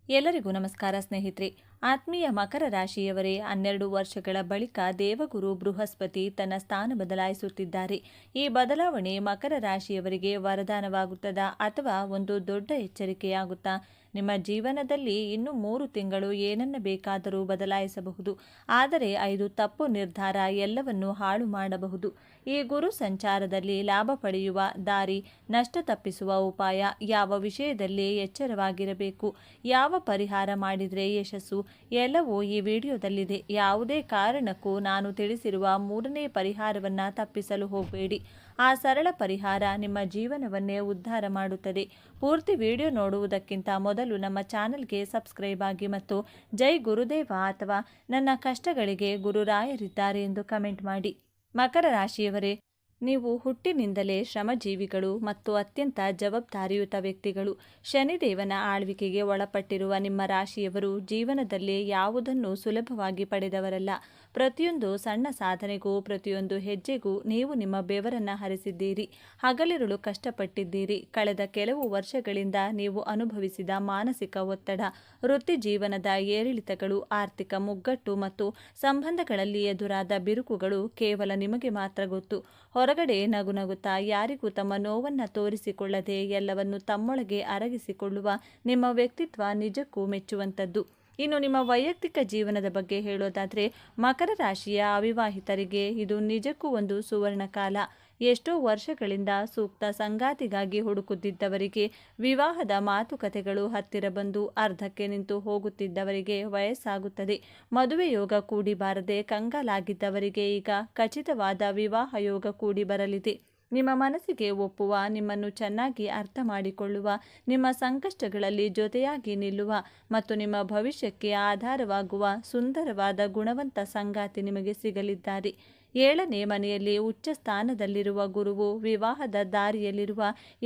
ಎಲ್ಲರಿಗೂ ನಮಸ್ಕಾರ ಸ್ನೇಹಿತರೆ. ಆತ್ಮೀಯ ಮಕರ ರಾಶಿಯವರೇ, 12 ವರ್ಷಗಳ ಬಳಿಕ ದೇವಗುರು ಬೃಹಸ್ಪತಿ ತನ್ನ ಸ್ಥಾನ ಬದಲಾಯಿಸುತ್ತಿದ್ದಾರೆ. ಈ ಬದಲಾವಣೆ ಮಕರ ರಾಶಿಯವರಿಗೆ ವರದಾನವಾಗುತ್ತದಾ ಅಥವಾ ಒಂದು ದೊಡ್ಡ ಎಚ್ಚರಿಕೆಯಾಗುತ್ತಾ? ನಿಮ್ಮ ಜೀವನದಲ್ಲಿ ಇನ್ನು 3 ತಿಂಗಳು ಏನನ್ನ ಬೇಕಾದರೂ ಬದಲಾಯಿಸಬಹುದು. ಆದರೆ 5 ತಪ್ಪು ನಿರ್ಧಾರ ಎಲ್ಲವನ್ನೂ ಹಾಳು ಮಾಡಬಹುದು. ಈ ಗುರು ಸಂಚಾರದಲ್ಲಿ ಲಾಭ ಪಡೆಯುವ ದಾರಿ, ನಷ್ಟ ತಪ್ಪಿಸುವ ಉಪಾಯ, ಯಾವ ವಿಷಯದಲ್ಲಿ ಎಚ್ಚರವಾಗಿರಬೇಕು, ಯಾವ ಪರಿಹಾರ ಮಾಡಿದರೆ ಯಶಸ್ಸು, ಎಲ್ಲವೂ ಈ ವಿಡಿಯೋದಲ್ಲಿದೆ. ಯಾವುದೇ ಕಾರಣಕ್ಕೂ ನಾನು ತಿಳಿಸಿರುವ 3ನೇ ಪರಿಹಾರವನ್ನು ತಪ್ಪಿಸಲು ಹೋಗಬೇಡಿ. ಆ ಸರಳ ಪರಿಹಾರ ನಿಮ್ಮ ಜೀವನವನ್ನೇ ಉದ್ಧಾರ ಮಾಡುತ್ತದೆ. ಪೂರ್ತಿ ವಿಡಿಯೋ ನೋಡುವುದಕ್ಕಿಂತ ಮೊದಲು ನಮ್ಮ ಚಾನೆಲ್ಗೆ ಸಬ್ಸ್ಕ್ರೈಬ್ ಆಗಿ ಮತ್ತು ಜೈ ಗುರುದೇವ ಅಥವಾ ನನ್ನ ಕಷ್ಟಗಳಿಗೆ ಗುರುರಾಯರಿದ್ದಾರೆ ಎಂದು ಕಮೆಂಟ್ ಮಾಡಿ. ಮಕರ ರಾಶಿಯವರೇ, ನೀವು ಹುಟ್ಟಿನಿಂದಲೇ ಶ್ರಮಜೀವಿಗಳು ಮತ್ತು ಅತ್ಯಂತ ಜವಾಬ್ದಾರಿಯುತ ವ್ಯಕ್ತಿಗಳು. ಶನಿದೇವನ ಆಳ್ವಿಕೆಗೆ ಒಳಪಟ್ಟಿರುವ ನಿಮ್ಮ ರಾಶಿಯವರು ಜೀವನದಲ್ಲಿ ಯಾವುದನ್ನು ಸುಲಭವಾಗಿ ಪಡೆದವರಲ್ಲ. ಪ್ರತಿಯೊಂದು ಸಣ್ಣ ಸಾಧನೆಗೂ, ಪ್ರತಿಯೊಂದು ಹೆಜ್ಜೆಗೂ ನೀವು ನಿಮ್ಮ ಬೆವರನ್ನು ಹರಿಸಿದ್ದೀರಿ, ಹಗಲಿರುಳು ಕಷ್ಟಪಟ್ಟಿದ್ದೀರಿ. ಕಳೆದ ಕೆಲವು ವರ್ಷಗಳಿಂದ ನೀವು ಅನುಭವಿಸಿದ ಮಾನಸಿಕ ಒತ್ತಡ, ವೃತ್ತಿ ಜೀವನದ ಏರಿಳಿತಗಳು, ಆರ್ಥಿಕ ಮುಗ್ಗಟ್ಟು ಮತ್ತು ಸಂಬಂಧಗಳಲ್ಲಿ ಎದುರಾದ ಬಿರುಕುಗಳು ಕೇವಲ ನಿಮಗೆ ಮಾತ್ರ ಗೊತ್ತು. ಹೊರಗಡೆ ನಗುನಗುತ್ತಾ ಯಾರಿಗೂ ತಮ್ಮ ನೋವನ್ನು ತೋರಿಸಿಕೊಳ್ಳದೆ ಎಲ್ಲವನ್ನು ತಮ್ಮೊಳಗೆ ಅರಗಿಸಿಕೊಳ್ಳುವ ನಿಮ್ಮ ವ್ಯಕ್ತಿತ್ವ ನಿಜಕ್ಕೂ ಮೆಚ್ಚುವಂಥದ್ದು. ಇನ್ನು ನಿಮ್ಮ ವೈಯಕ್ತಿಕ ಜೀವನದ ಬಗ್ಗೆ ಹೇಳೋದಾದರೆ, ಮಕರ ರಾಶಿಯ ಅವಿವಾಹಿತರಿಗೆ ಇದು ನಿಜಕ್ಕೂ ಒಂದು ಸುವರ್ಣ ಕಾಲ. ಎಷ್ಟೋ ವರ್ಷಗಳಿಂದ ಸೂಕ್ತ ಸಂಗಾತಿಗಾಗಿ ಹುಡುಕುತ್ತಿದ್ದವರಿಗೆ ವಿವಾಹದ ಮಾತುಕತೆಗಳು ಹತ್ತಿರ ಬಂದು ಅರ್ಧಕ್ಕೆ ನಿಂತು ಹೋಗುತ್ತಿದ್ದವರಿಗೆ ವಯಸ್ಸಾಗುತ್ತದೆ. ಮದುವೆ ಯೋಗ ಕೂಡಿ ಬಾರದೆ ಕಂಗಾಲಾಗಿದ್ದವರಿಗೆ ಈಗ ಖಚಿತವಾದ ವಿವಾಹ ಯೋಗ ಕೂಡಿ ಬರಲಿದೆ. ನಿಮ್ಮ ಮನಸ್ಸಿಗೆ ಒಪ್ಪುವ, ನಿಮ್ಮನ್ನು ಚೆನ್ನಾಗಿ ಅರ್ಥ ಮಾಡಿಕೊಳ್ಳುವ, ನಿಮ್ಮ ಸಂಕಷ್ಟಗಳಲ್ಲಿ ಜೊತೆಯಾಗಿ ನಿಲ್ಲುವ ಮತ್ತು ನಿಮ್ಮ ಭವಿಷ್ಯಕ್ಕೆ ಆಧಾರವಾಗುವ ಸುಂದರವಾದ ಗುಣವಂತ ಸಂಗಾತಿ ನಿಮಗೆ ಸಿಗಲಿದ್ದಾರೆ. 7ನೇ ಮನೆಯಲ್ಲಿ ಉಚ್ಚ ಸ್ಥಾನದಲ್ಲಿರುವ ಗುರುವು ವಿವಾಹದ ದಾರಿಯಲ್ಲಿರುವ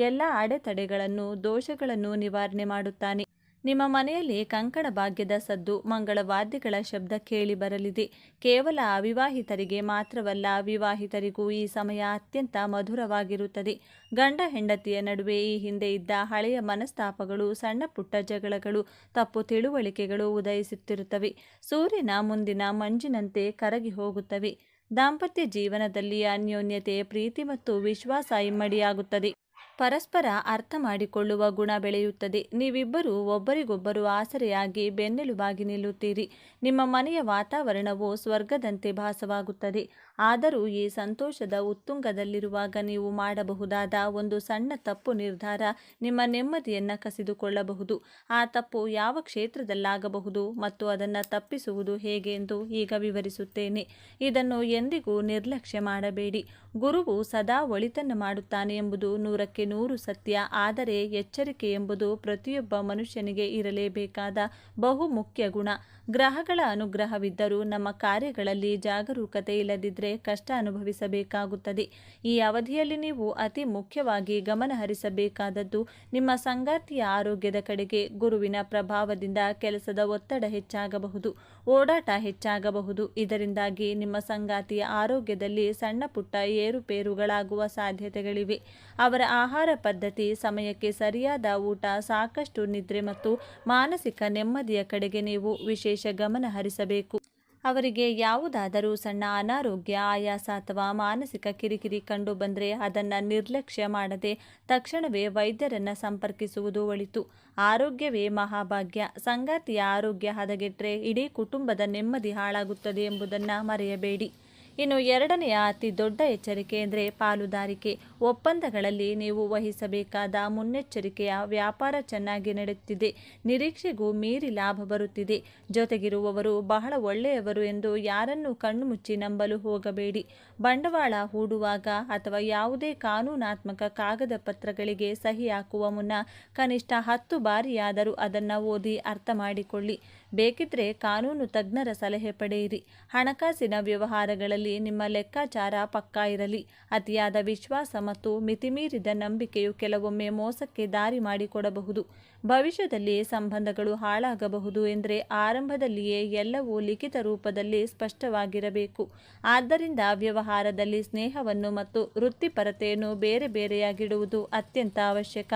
ಎಲ್ಲ ಅಡೆತಡೆಗಳನ್ನು, ದೋಷಗಳನ್ನು ನಿವಾರಣೆ ಮಾಡುತ್ತಾನೆ. ನಿಮ್ಮ ಮನೆಯಲ್ಲಿ ಕಂಕಣ ಭಾಗ್ಯದ ಸದ್ದು, ಮಂಗಳವಾದ್ಯಗಳ ಶಬ್ದ ಕೇಳಿ ಬರಲಿದೆ. ಕೇವಲ ಅವಿವಾಹಿತರಿಗೆ ಮಾತ್ರವಲ್ಲ, ವಿವಾಹಿತರಿಗೂ ಈ ಸಮಯ ಅತ್ಯಂತ ಮಧುರವಾಗಿರುತ್ತದೆ. ಗಂಡ ಹೆಂಡತಿಯ ನಡುವೆ ಈ ಹಿಂದೆ ಇದ್ದ ಹಳೆಯ ಮನಸ್ತಾಪಗಳು, ಸಣ್ಣ ಪುಟ್ಟ ಜಗಳಗಳು, ತಪ್ಪು ತಿಳುವಳಿಕೆಗಳು ಉದಯಿಸುತ್ತಿರುತ್ತವೆ. ಸೂರ್ಯನ ಮುಂದಿನ ಮಂಜಿನಂತೆ ಕರಗಿ ಹೋಗುತ್ತವೆ. ದಾಂಪತ್ಯ ಜೀವನದಲ್ಲಿ ಅನ್ಯೋನ್ಯತೆ, ಪ್ರೀತಿ ಮತ್ತು ವಿಶ್ವಾಸ ಇಮ್ಮಡಿಯಾಗುತ್ತದೆ. ಪರಸ್ಪರ ಅರ್ಥ ಮಾಡಿಕೊಳ್ಳುವ ಗುಣ ಬೆಳೆಯುತ್ತದೆ. ನೀವಿಬ್ಬರೂ ಒಬ್ಬರಿಗೊಬ್ಬರು ಆಸರೆಯಾಗಿ ಬೆನ್ನೆಲುಬಾಗಿ ನಿಲ್ಲುತ್ತೀರಿ. ನಿಮ್ಮ ಮನೆಯ ವಾತಾವರಣವು ಸ್ವರ್ಗದಂತೆ ಭಾಸವಾಗುತ್ತದೆ. ಆದರೂ ಈ ಸಂತೋಷದ ಉತ್ತುಂಗದಲ್ಲಿರುವಾಗ ನೀವು ಮಾಡಬಹುದಾದ ಒಂದು ಸಣ್ಣ ತಪ್ಪು ನಿರ್ಧಾರ ನಿಮ್ಮ ನೆಮ್ಮದಿಯನ್ನು ಕಸಿದುಕೊಳ್ಳಬಹುದು. ಆ ತಪ್ಪು ಯಾವ ಕ್ಷೇತ್ರದಲ್ಲಾಗಬಹುದು ಮತ್ತು ಅದನ್ನು ತಪ್ಪಿಸುವುದು ಹೇಗೆ ಎಂದು ಈಗ ವಿವರಿಸುತ್ತೇನೆ. ಇದನ್ನು ಎಂದಿಗೂ ನಿರ್ಲಕ್ಷ್ಯ ಮಾಡಬೇಡಿ. ಗುರುವು ಸದಾ ಒಳಿತನ್ನು ಮಾಡುತ್ತಾನೆ ಎಂಬುದು 100ಕ್ಕೆ 100 ಸತ್ಯ. ಆದರೆ ಎಚ್ಚರಿಕೆ ಎಂಬುದು ಪ್ರತಿಯೊಬ್ಬ ಮನುಷ್ಯನಿಗೆ ಇರಲೇಬೇಕಾದ ಬಹು ಮುಖ್ಯ ಗುಣ. ಗ್ರಹಗಳ ಅನುಗ್ರಹವಿದ್ದರೂ ನಮ್ಮ ಕಾರ್ಯಗಳಲ್ಲಿ ಜಾಗರೂಕತೆ ಇಲ್ಲದಿದ್ದರೆ ಕಷ್ಟ ಅನುಭವಿಸಬೇಕಾಗುತ್ತದೆ. ಈ ಅವಧಿಯಲ್ಲಿ ನೀವು ಅತಿ ಮುಖ್ಯವಾಗಿ ಗಮನ ಹರಿಸಬೇಕಾದದ್ದು ನಿಮ್ಮ ಸಂಗಾತಿಯ ಆರೋಗ್ಯದ ಕಡೆಗೆ. ಗುರುವಿನ ಪ್ರಭಾವದಿಂದ ಕೆಲಸದ ಒತ್ತಡ ಹೆಚ್ಚಾಗಬಹುದು, ಓಡಾಟ ಹೆಚ್ಚಾಗಬಹುದು. ಇದರಿಂದಾಗಿ ನಿಮ್ಮ ಸಂಗಾತಿಯ ಆರೋಗ್ಯದಲ್ಲಿ ಸಣ್ಣ ಪುಟ್ಟ ಏರುಪೇರುಗಳಾಗುವ ಸಾಧ್ಯತೆಗಳಿವೆ. ಅವರ ಆಹಾರ ಪದ್ಧತಿ, ಸಮಯಕ್ಕೆ ಸರಿಯಾದ ಊಟ, ಸಾಕಷ್ಟು ನಿದ್ರೆ ಮತ್ತು ಮಾನಸಿಕ ನೆಮ್ಮದಿಯ ಕಡೆಗೆ ನೀವು ವಿಶೇಷ ಗಮನ ಹರಿಸಬೇಕು. ಅವರಿಗೆ ಯಾವುದಾದರೂ ಸಣ್ಣ ಅನಾರೋಗ್ಯ, ಆಯಾಸ ಅಥವಾ ಮಾನಸಿಕ ಕಿರಿಕಿರಿ ಕಂಡು ಬಂದರೆ ಅದನ್ನು ನಿರ್ಲಕ್ಷ್ಯ ಮಾಡದೆ ತಕ್ಷಣವೇ ವೈದ್ಯರನ್ನು ಸಂಪರ್ಕಿಸುವುದು ಒಳಿತು. ಆರೋಗ್ಯವೇ ಮಹಾಭಾಗ್ಯ. ಸಂಗಾತಿಯ ಆರೋಗ್ಯ ಹದಗೆಟ್ಟರೆ ಇಡೀ ಕುಟುಂಬದ ನೆಮ್ಮದಿ ಹಾಳಾಗುತ್ತದೆ ಎಂಬುದನ್ನು ಮರೆಯಬೇಡಿ. ಇನ್ನು 2ನೆಯ ಅತಿ ದೊಡ್ಡ ಎಚ್ಚರಿಕೆ ಎಂದರೆ ಪಾಲುದಾರಿಕೆ. ಒಪ್ಪಂದಗಳಲ್ಲಿ ನೀವು ವಹಿಸಬೇಕಾದ ಮುನ್ನೆಚ್ಚರಿಕೆಯ ವ್ಯಾಪಾರ ಚೆನ್ನಾಗಿ ನಡೆಯುತ್ತಿದೆ, ನಿರೀಕ್ಷೆಗೂ ಮೀರಿ ಲಾಭ ಬರುತ್ತಿದೆ. ಜೊತೆಗಿರುವವರು ಬಹಳ ಒಳ್ಳೆಯವರು ಎಂದು ಯಾರನ್ನೂ ಕಣ್ಣು ಮುಚ್ಚಿ ನಂಬಲು ಹೋಗಬೇಡಿ. ಬಂಡವಾಳ ಹೂಡುವಾಗ ಅಥವಾ ಯಾವುದೇ ಕಾನೂನಾತ್ಮಕ ಕಾಗದ ಪತ್ರಗಳಿಗೆ ಸಹಿ ಹಾಕುವ ಮುನ್ನ ಕನಿಷ್ಠ 10 ಬಾರಿಯಾದರೂ ಅದನ್ನು ಓದಿ ಅರ್ಥ ಮಾಡಿಕೊಳ್ಳಿ. ಬೇಕಿದ್ರೆ ಕಾನೂನು ತಜ್ಞರ ಸಲಹೆ ಪಡೆಯಿರಿ. ಹಣಕಾಸಿನ ವ್ಯವಹಾರಗಳಲ್ಲಿ ನಿಮ್ಮ ಲೆಕ್ಕಾಚಾರ ಪಕ್ಕಾ ಇರಲಿ. ಅತಿಯಾದ ವಿಶ್ವಾಸ ಮತ್ತು ಮಿತಿಮೀರಿದ ನಂಬಿಕೆಯು ಕೆಲವೊಮ್ಮೆ ಮೋಸಕ್ಕೆ ದಾರಿ ಮಾಡಿಕೊಡಬಹುದು. ಭವಿಷ್ಯದಲ್ಲಿ ಸಂಬಂಧಗಳು ಹಾಳಾಗಬಹುದು ಎಂದರೆ ಆರಂಭದಲ್ಲಿಯೇ ಎಲ್ಲವೂ ಲಿಖಿತ ರೂಪದಲ್ಲಿ ಸ್ಪಷ್ಟವಾಗಿರಬೇಕು. ಆದ್ದರಿಂದ ವ್ಯವಹಾರದಲ್ಲಿ ಸ್ನೇಹವನ್ನು ಮತ್ತು ವೃತ್ತಿಪರತೆಯನ್ನು ಬೇರೆ ಬೇರೆಯಾಗಿಡುವುದು ಅತ್ಯಂತ ಅವಶ್ಯಕ.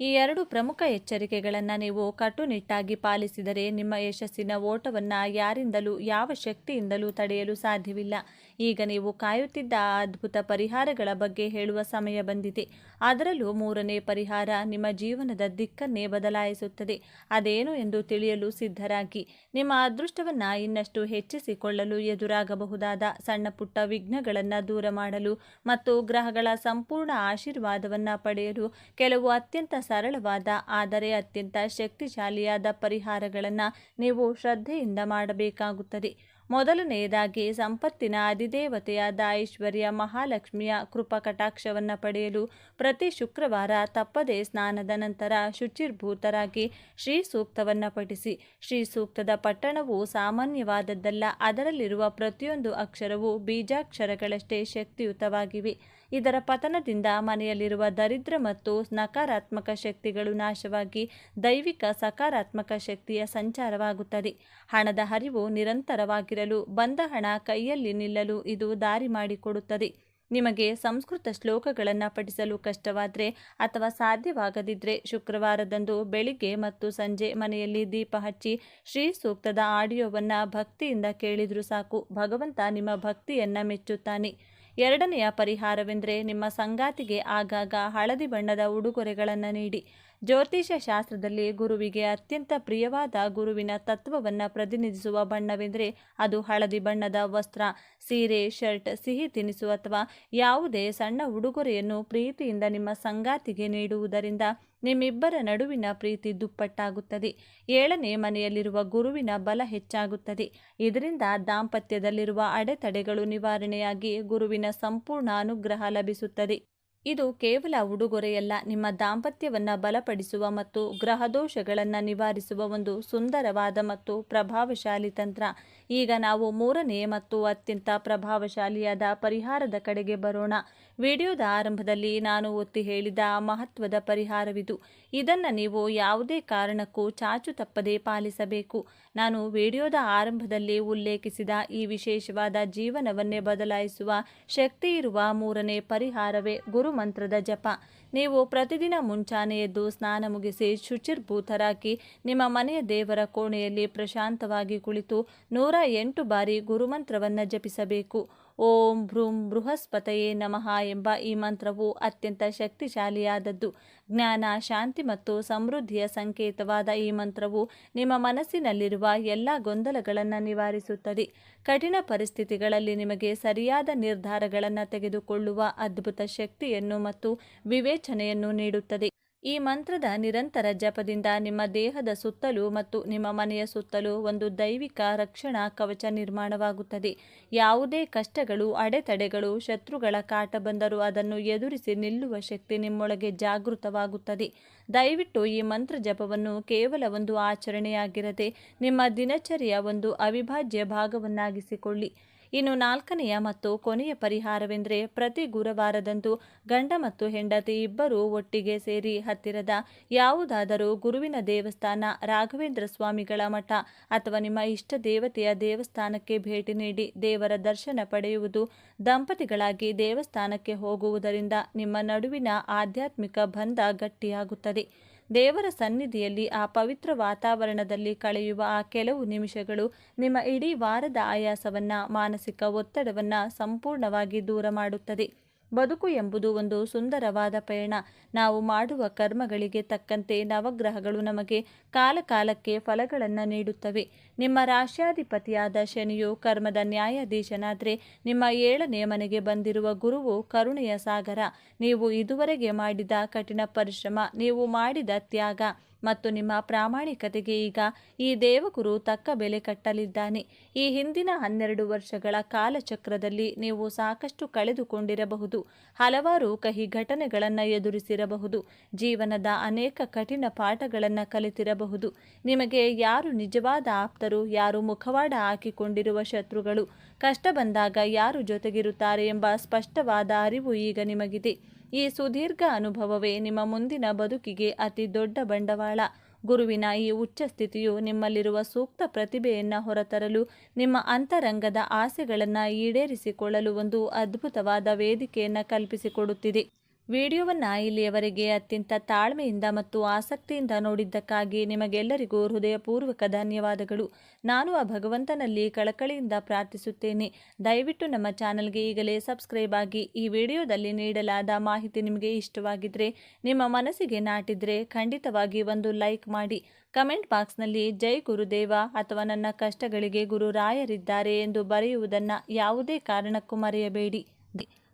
ಈ ಎರಡು ಪ್ರಮುಖ ಎಚ್ಚರಿಕೆಗಳನ್ನು ನೀವು ಕಟ್ಟುನಿಟ್ಟಾಗಿ ಪಾಲಿಸಿದರೆ ನಿಮ್ಮ ಯಶಸ್ಸಿನ ಓಟವನ್ನು ಯಾರಿಂದಲೂ ಯಾವ ಶಕ್ತಿಯಿಂದಲೂ ತಡೆಯಲು ಸಾಧ್ಯವಿಲ್ಲ. ಈಗ ನೀವು ಕಾಯುತ್ತಿದ್ದ ಆ ಅದ್ಭುತ ಪರಿಹಾರಗಳ ಬಗ್ಗೆ ಹೇಳುವ ಸಮಯ ಬಂದಿದೆ. ಅದರಲ್ಲೂ ಮೂರನೇ ಪರಿಹಾರ ನಿಮ್ಮ ಜೀವನದ ದಿಕ್ಕನ್ನೇ ಬದಲಾಯಿಸುತ್ತದೆ. ಅದೇನು ಎಂದು ತಿಳಿಯಲು ಸಿದ್ಧರಾಗಿ. ನಿಮ್ಮ ಅದೃಷ್ಟವನ್ನು ಇನ್ನಷ್ಟು ಹೆಚ್ಚಿಸಿಕೊಳ್ಳಲು ಎದುರಾಗಬಹುದಾದ ಸಣ್ಣ ಪುಟ್ಟ ವಿಘ್ನಗಳನ್ನು ದೂರ ಮಾಡಲು ಮತ್ತು ಗ್ರಹಗಳ ಸಂಪೂರ್ಣ ಆಶೀರ್ವಾದವನ್ನು ಪಡೆಯಲು ಕೆಲವು ಅತ್ಯಂತ ಸರಳವಾದ ಆದರೆ ಅತ್ಯಂತ ಶಕ್ತಿಶಾಲಿಯಾದ ಪರಿಹಾರಗಳನ್ನು ನೀವು ಶ್ರದ್ಧೆಯಿಂದ ಮಾಡಬೇಕಾಗುತ್ತದೆ. ಮೊದಲನೆಯದಾಗಿ, ಸಂಪತ್ತಿನ ಅಧಿದೇವತೆಯಾದ ಐಶ್ವರ್ಯ ಮಹಾಲಕ್ಷ್ಮಿಯ ಕೃಪಾ ಕಟಾಕ್ಷವನ್ನು ಪಡೆಯಲು ಪ್ರತಿ ಶುಕ್ರವಾರ ತಪ್ಪದೇ ಸ್ನಾನದ ನಂತರ ಶುಚಿರ್ಭೂತರಾಗಿ ಶ್ರೀ ಸೂಕ್ತವನ್ನು ಪಠಿಸಿ. ಶ್ರೀ ಸೂಕ್ತದ ಪಠಣವು ಸಾಮಾನ್ಯವಾದದ್ದಲ್ಲ. ಅದರಲ್ಲಿರುವ ಪ್ರತಿಯೊಂದು ಅಕ್ಷರವೂ ಬೀಜಾಕ್ಷರಗಳಷ್ಟೇ ಶಕ್ತಿಯುತವಾಗಿವೆ. ಇದರ ಪತನದಿಂದ ಮನೆಯಲ್ಲಿರುವ ದರಿದ್ರ ಮತ್ತು ನಕಾರಾತ್ಮಕ ಶಕ್ತಿಗಳು ನಾಶವಾಗಿ ದೈವಿಕ ಸಕಾರಾತ್ಮಕ ಶಕ್ತಿಯ ಸಂಚಾರವಾಗುತ್ತದೆ. ಹಣದ ಹರಿವು ನಿರಂತರವಾಗಿರಲು, ಬಂದ ಹಣ ಕೈಯಲ್ಲಿ ನಿಲ್ಲಲು ಇದು ದಾರಿ ಮಾಡಿಕೊಡುತ್ತದೆ. ನಿಮಗೆ ಸಂಸ್ಕೃತ ಶ್ಲೋಕಗಳನ್ನು ಪಠಿಸಲು ಕಷ್ಟವಾದರೆ ಅಥವಾ ಸಾಧ್ಯವಾಗದಿದ್ದರೆ ಶುಕ್ರವಾರದಂದು ಬೆಳಿಗ್ಗೆ ಮತ್ತು ಸಂಜೆ ಮನೆಯಲ್ಲಿ ದೀಪ ಹಚ್ಚಿ ಶ್ರೀ ಸೂಕ್ತದ ಆಡಿಯೋವನ್ನು ಭಕ್ತಿಯಿಂದ ಕೇಳಿದರೂ ಸಾಕು. ಭಗವಂತ ನಿಮ್ಮ ಭಕ್ತಿಯನ್ನು ಮೆಚ್ಚುತ್ತಾನೆ. ಎರಡನೆಯ ಪರಿಹಾರವೆಂದರೆ ನಿಮ್ಮ ಸಂಗಾತಿಗೆ ಆಗಾಗ ಹಳದಿ ಬಣ್ಣದ ಉಡುಗೊರೆಗಳನ್ನು ನೀಡಿ. ಜ್ಯೋತಿಷ್ಯ ಶಾಸ್ತ್ರದಲ್ಲಿ ಗುರುವಿಗೆ ಅತ್ಯಂತ ಪ್ರಿಯವಾದ ಗುರುವಿನ ತತ್ವವನ್ನು ಪ್ರತಿನಿಧಿಸುವ ಬಣ್ಣವೆಂದರೆ ಅದು ಹಳದಿ ಬಣ್ಣದ ವಸ್ತ್ರ, ಸೀರೆ, ಶರ್ಟ್, ಸಿಹಿ ತಿನಿಸು ಅಥವಾ ಯಾವುದೇ ಸಣ್ಣ ಉಡುಗೊರೆಯನ್ನು ಪ್ರೀತಿಯಿಂದ ನಿಮ್ಮ ಸಂಗಾತಿಗೆ ನೀಡುವುದರಿಂದ ನಿಮ್ಮಿಬ್ಬರ ನಡುವಿನ ಪ್ರೀತಿ ದುಪ್ಪಟ್ಟಾಗುತ್ತದೆ. ಏಳನೇ ಮನೆಯಲ್ಲಿರುವ ಗುರುವಿನ ಬಲ ಹೆಚ್ಚಾಗುತ್ತದೆ. ಇದರಿಂದ ದಾಂಪತ್ಯದಲ್ಲಿರುವ ಅಡೆತಡೆಗಳು ನಿವಾರಣೆಯಾಗಿ ಗುರುವಿನ ಸಂಪೂರ್ಣ ಅನುಗ್ರಹ ಲಭಿಸುತ್ತದೆ. ಇದು ಕೇವಲ ಉಡುಗೊರೆಯಲ್ಲ, ನಿಮ್ಮ ದಾಂಪತ್ಯವನ್ನು ಬಲಪಡಿಸುವ ಮತ್ತು ಗ್ರಹದೋಷಗಳನ್ನು ನಿವಾರಿಸುವ ಒಂದು ಸುಂದರವಾದ ಮತ್ತು ಪ್ರಭಾವಶಾಲಿ ತಂತ್ರ. ಈಗ ನಾವು ಮೂರನೇ ಮತ್ತು ಅತ್ಯಂತ ಪ್ರಭಾವಶಾಲಿಯಾದ ಪರಿಹಾರದ ಕಡೆಗೆ ಬರೋಣ. ವಿಡಿಯೋದ ಆರಂಭದಲ್ಲಿ ನಾನು ಒತ್ತಿ ಹೇಳಿದ ಮಹತ್ವದ ಪರಿಹಾರವಿದು. ಇದನ್ನು ನೀವು ಯಾವುದೇ ಕಾರಣಕ್ಕೂ ಚಾಚು ತಪ್ಪದೆ ಪಾಲಿಸಬೇಕು. ನಾನು ವಿಡಿಯೋದ ಆರಂಭದಲ್ಲಿ ಉಲ್ಲೇಖಿಸಿದ ಈ ವಿಶೇಷವಾದ ಜೀವನವನ್ನೇ ಬದಲಾಯಿಸುವ ಶಕ್ತಿಯಿರುವ ಮೂರನೇ ಪರಿಹಾರವೇ ಗುರುಮಂತ್ರದ ಜಪ. ನೀವು ಪ್ರತಿದಿನ ಮುಂಚಾನೆ ಎದ್ದು ಸ್ನಾನ ಮುಗಿಸಿ ಶುಚಿರ್ಭೂತರಾಗಿ ನಿಮ್ಮ ಮನೆಯ ದೇವರ ಕೋಣೆಯಲ್ಲಿ ಪ್ರಶಾಂತವಾಗಿ ಕುಳಿತು 108 ಬಾರಿ ಗುರುಮಂತ್ರವನ್ನು ಜಪಿಸಬೇಕು. ಓಂ ಭ್ರೂಂ ಬೃಹಸ್ಪತಯೇ ನಮಃ ಎಂಬ ಈ ಮಂತ್ರವು ಅತ್ಯಂತ ಶಕ್ತಿಶಾಲಿಯಾದದ್ದು. ಜ್ಞಾನ, ಶಾಂತಿ ಮತ್ತು ಸಮೃದ್ಧಿಯ ಸಂಕೇತವಾದ ಈ ಮಂತ್ರವು ನಿಮ್ಮ ಮನಸ್ಸಿನಲ್ಲಿರುವ ಎಲ್ಲ ಗೊಂದಲಗಳನ್ನು ನಿವಾರಿಸುತ್ತದೆ. ಕಠಿಣ ಪರಿಸ್ಥಿತಿಗಳಲ್ಲಿ ನಿಮಗೆ ಸರಿಯಾದ ನಿರ್ಧಾರಗಳನ್ನು ತೆಗೆದುಕೊಳ್ಳುವ ಅದ್ಭುತ ಶಕ್ತಿಯನ್ನು ಮತ್ತು ವಿವೇಚನೆಯನ್ನು ನೀಡುತ್ತದೆ. ಈ ಮಂತ್ರದ ನಿರಂತರ ಜಪದಿಂದ ನಿಮ್ಮ ದೇಹದ ಸುತ್ತಲೂ ಮತ್ತು ನಿಮ್ಮ ಮನೆಯ ಸುತ್ತಲೂ ಒಂದು ದೈವಿಕ ರಕ್ಷಣಾ ಕವಚ ನಿರ್ಮಾಣವಾಗುತ್ತದೆ. ಯಾವುದೇ ಕಷ್ಟಗಳು, ಅಡೆತಡೆಗಳು, ಶತ್ರುಗಳ ಕಾಟ ಬಂದರೂ ಅದನ್ನು ಎದುರಿಸಿ ನಿಲ್ಲುವ ಶಕ್ತಿ ನಿಮ್ಮೊಳಗೆ ಜಾಗೃತವಾಗುತ್ತದೆ. ದಯವಿಟ್ಟು ಈ ಮಂತ್ರ ಜಪವನ್ನು ಕೇವಲ ಒಂದು ಆಚರಣೆಯಾಗಿರದೆ ನಿಮ್ಮ ದಿನಚರಿಯ ಒಂದು ಅವಿಭಾಜ್ಯ ಭಾಗವನ್ನಾಗಿಸಿಕೊಳ್ಳಿ. ಇನ್ನು ನಾಲ್ಕನೆಯ ಮತ್ತು ಕೊನೆಯ ಪರಿಹಾರವೆಂದರೆ ಪ್ರತಿ ಗುರುವಾರದಂದು ಗಂಡ ಮತ್ತು ಹೆಂಡತಿ ಇಬ್ಬರೂ ಒಟ್ಟಿಗೆ ಸೇರಿ ಹತ್ತಿರದ ಯಾವುದಾದರೂ ಗುರುವಿನ ದೇವಸ್ಥಾನ, ರಾಘವೇಂದ್ರ ಸ್ವಾಮಿಗಳ ಮಠ ಅಥವಾ ನಿಮ್ಮ ಇಷ್ಟ ದೇವತೆಯ ದೇವಸ್ಥಾನಕ್ಕೆ ಭೇಟಿ ನೀಡಿ ದೇವರ ದರ್ಶನ ಪಡೆಯುವುದು. ದಂಪತಿಗಳಾಗಿ ದೇವಸ್ಥಾನಕ್ಕೆ ಹೋಗುವುದರಿಂದ ನಿಮ್ಮ ನಡುವಿನ ಆಧ್ಯಾತ್ಮಿಕ ಬಂಧ ಗಟ್ಟಿಯಾಗುತ್ತದೆ. ದೇವರ ಸನ್ನಿಧಿಯಲ್ಲಿ ಆ ಪವಿತ್ರ ವಾತಾವರಣದಲ್ಲಿ ಕಳೆಯುವ ಆ ಕೆಲವು ನಿಮಿಷಗಳು ನಿಮ್ಮ ಇಡೀ ವಾರದ ಆಯಾಸವನ್ನು, ಮಾನಸಿಕ ಒತ್ತಡವನ್ನು ಸಂಪೂರ್ಣವಾಗಿ ದೂರ ಮಾಡುತ್ತದೆ. ಬದುಕು ಎಂಬುದು ಒಂದು ಸುಂದರವಾದ ಪಯಣ. ನಾವು ಮಾಡುವ ಕರ್ಮಗಳಿಗೆ ತಕ್ಕಂತೆ ನವಗ್ರಹಗಳು ನಮಗೆ ಕಾಲಕಾಲಕ್ಕೆ ಫಲಗಳನ್ನು ನೀಡುತ್ತವೆ. ನಿಮ್ಮ ರಾಶ್ಯಾಧಿಪತಿಯಾದ ಶನಿಯು ಕರ್ಮದ ನ್ಯಾಯಾಧೀಶನಾದರೆ ನಿಮ್ಮ 7ನೇ ಮನೆಗೆ ಬಂದಿರುವ ಗುರುವು ಕರುಣೆಯ ಸಾಗರ. ನೀವು ಇದುವರೆಗೆ ಮಾಡಿದ ಕಠಿಣ ಪರಿಶ್ರಮ, ನೀವು ಮಾಡಿದ ತ್ಯಾಗ ಮತ್ತು ನಿಮ್ಮ ಪ್ರಾಮಾಣಿಕತೆಗೆ ಈಗ ಈ ದೇವಗುರು ತಕ್ಕ ಬೆಲೆ ಕಟ್ಟಲಿದ್ದಾನೆ. ಈ ಹಿಂದಿನ 12 ವರ್ಷಗಳ ಕಾಲಚಕ್ರದಲ್ಲಿ ನೀವು ಸಾಕಷ್ಟು ಕಳೆದುಕೊಂಡಿರಬಹುದು, ಹಲವಾರು ಕಹಿ ಘಟನೆಗಳನ್ನು ಎದುರಿಸಿರಬಹುದು, ಜೀವನದ ಅನೇಕ ಕಠಿಣ ಪಾಠಗಳನ್ನು ಕಲಿತಿರಬಹುದು. ನಿಮಗೆ ಯಾರು ನಿಜವಾದ ಆಪ್ತರು, ಯಾರು ಮುಖವಾಡ ಹಾಕಿಕೊಂಡಿರುವ ಶತ್ರುಗಳು, ಕಷ್ಟ ಬಂದಾಗ ಯಾರು ಜೊತೆಗಿರುತ್ತಾರೆ ಎಂಬ ಸ್ಪಷ್ಟವಾದ ಅರಿವು ಈಗ ನಿಮಗಿದೆ. ಈ ಸುದೀರ್ಘ ಅನುಭವವೇ ನಿಮ್ಮ ಮುಂದಿನ ಬದುಕಿಗೆ ಅತಿ ದೊಡ್ಡ ಬಂಡವಾಳ. ಗುರುವಿನ ಈ ಉಚ್ಚ ಸ್ಥಿತಿಯು ನಿಮ್ಮಲ್ಲಿರುವ ಸೂಕ್ತ ಪ್ರತಿಭೆಯನ್ನು ಹೊರತರಲು, ನಿಮ್ಮ ಅಂತರಂಗದ ಆಸೆಗಳನ್ನು ಈಡೇರಿಸಿಕೊಳ್ಳಲು ಒಂದು ಅದ್ಭುತವಾದ ವೇದಿಕೆಯನ್ನು ಕಲ್ಪಿಸಿಕೊಡುತ್ತಿದೆ. ವಿಡಿಯೋವನ್ನು ಇಲ್ಲಿಯವರೆಗೆ ಅತ್ಯಂತ ತಾಳ್ಮೆಯಿಂದ ಮತ್ತು ಆಸಕ್ತಿಯಿಂದ ನೋಡಿದ್ದಕ್ಕಾಗಿ ನಿಮಗೆಲ್ಲರಿಗೂ ಹೃದಯಪೂರ್ವಕ ಧನ್ಯವಾದಗಳು. ನಾನು ಆ ಭಗವಂತನಲ್ಲಿ ಕಳಕಳಿಯಿಂದ ಪ್ರಾರ್ಥಿಸುತ್ತೇನೆ. ದಯವಿಟ್ಟು ನಮ್ಮ ಚಾನಲ್ಗೆ ಈಗಲೇ ಸಬ್ಸ್ಕ್ರೈಬ್ ಆಗಿ. ಈ ವಿಡಿಯೋದಲ್ಲಿ ನೀಡಲಾದ ಮಾಹಿತಿ ನಿಮಗೆ ಇಷ್ಟವಾಗಿದ್ದರೆ, ನಿಮ್ಮ ಮನಸ್ಸಿಗೆ ನಾಟಿದರೆ ಖಂಡಿತವಾಗಿ ಒಂದು ಲೈಕ್ ಮಾಡಿ. ಕಮೆಂಟ್ ಬಾಕ್ಸ್ನಲ್ಲಿ ಜೈ ಗುರುದೇವ ಅಥವಾ ನನ್ನ ಕಷ್ಟಗಳಿಗೆ ಗುರುರಾಯರಿದ್ದಾರೆ ಎಂದು ಬರೆಯುವುದನ್ನು ಯಾವುದೇ ಕಾರಣಕ್ಕೂ ಮರೆಯಬೇಡಿ.